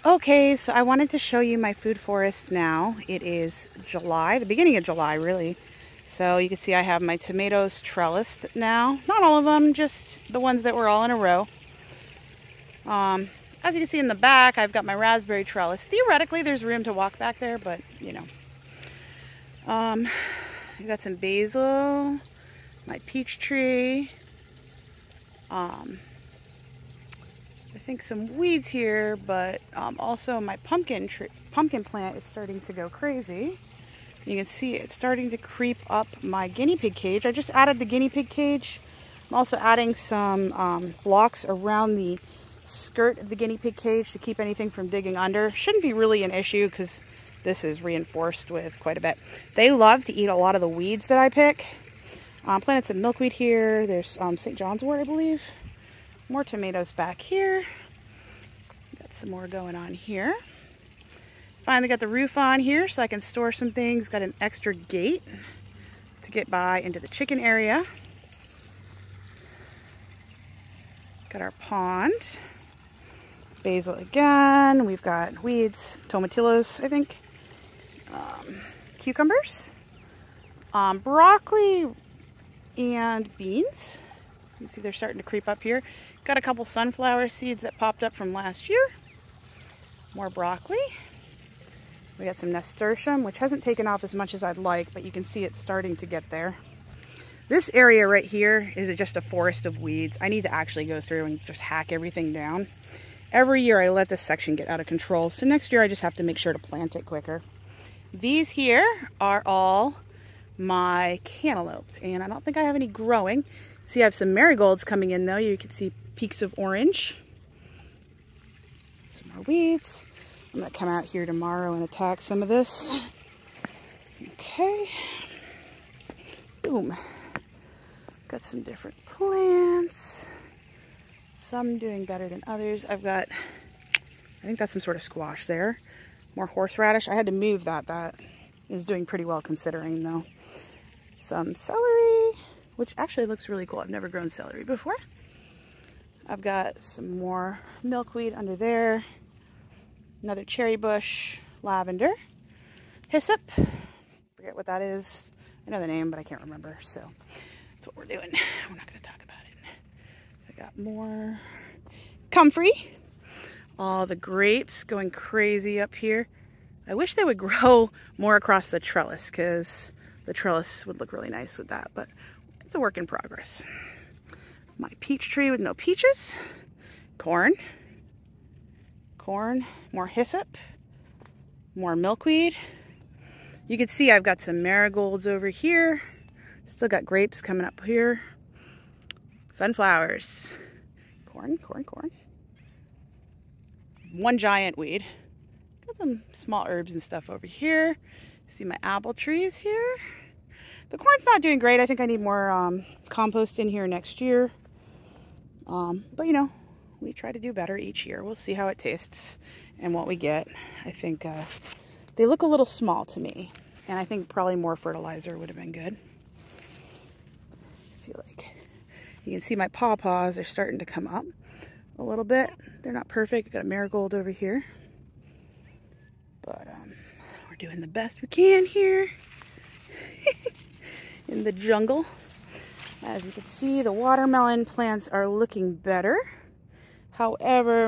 Okay, so I wanted to show you my food forest now. It is July, the beginning of July, really. So you can see I have my tomatoes trellised now. Not all of them, just the ones that were all in a row. As you can see in the back, I've got my raspberry trellis. Theoretically, there's room to walk back there, but you know. I got some basil, my peach tree. I think some weeds here, but also my pumpkin plant is starting to go crazy. You can see it's starting to creep up my guinea pig cage. I just added the guinea pig cage. I'm also adding some blocks around the skirt of the guinea pig cage to keep anything from digging under. Shouldn't be really an issue because this is reinforced with quite a bit. They love to eat a lot of the weeds that I pick. Planted some milkweed here. There's St. John's wort, I believe. More tomatoes back here. Got some more going on here. Finally got the roof on here so I can store some things. Got an extra gate to get by into the chicken area. Got our pond. Basil again. We've got weeds, tomatillos, I think. Cucumbers. Broccoli and beans. You can see they're starting to creep up here. Got a couple sunflower seeds that popped up from last year. More broccoli. We got some nasturtium, which hasn't taken off as much as I'd like, but you can see it's starting to get there. This area right here is just a forest of weeds. I need to actually go through and just hack everything down. Every year I let this section get out of control, so next year I just have to make sure to plant it quicker. These here are all my cantaloupe, and I don't think I have any growing. See, I have some marigolds coming in though. You can see peaks of orange. Some more weeds. I'm gonna come out here tomorrow and attack some of this. Okay. Boom. Got some different plants. Some doing better than others. I've got, I think that's some sort of squash there. More horseradish. I had to move that. That is doing pretty well considering though. Some celery, which actually looks really cool. I've never grown celery before. I've got some more milkweed under there. Another cherry bush, lavender, hyssop. Forget what that is. I know the name, but I can't remember. So that's what we're doing. We're not going to talk about it. I got more comfrey. All the grapes going crazy up here. I wish they would grow more across the trellis because the trellis would look really nice with that, but it's a work in progress. My peach tree with no peaches. Corn. Corn. More hyssop. More milkweed. You can see I've got some marigolds over here. Still got grapes coming up here. Sunflowers. Corn, corn, corn. One giant weed. Got some small herbs and stuff over here. See my apple trees here. The corn's not doing great. I think I need more compost in here next year. But you know, we try to do better each year. We'll see how it tastes and what we get. I think they look a little small to me. And I think probably more fertilizer would have been good. I feel like you can see my pawpaws are starting to come up a little bit. They're not perfect. Got a marigold over here. But we're doing the best we can here in the jungle. As you can see, the watermelon plants are looking better. However,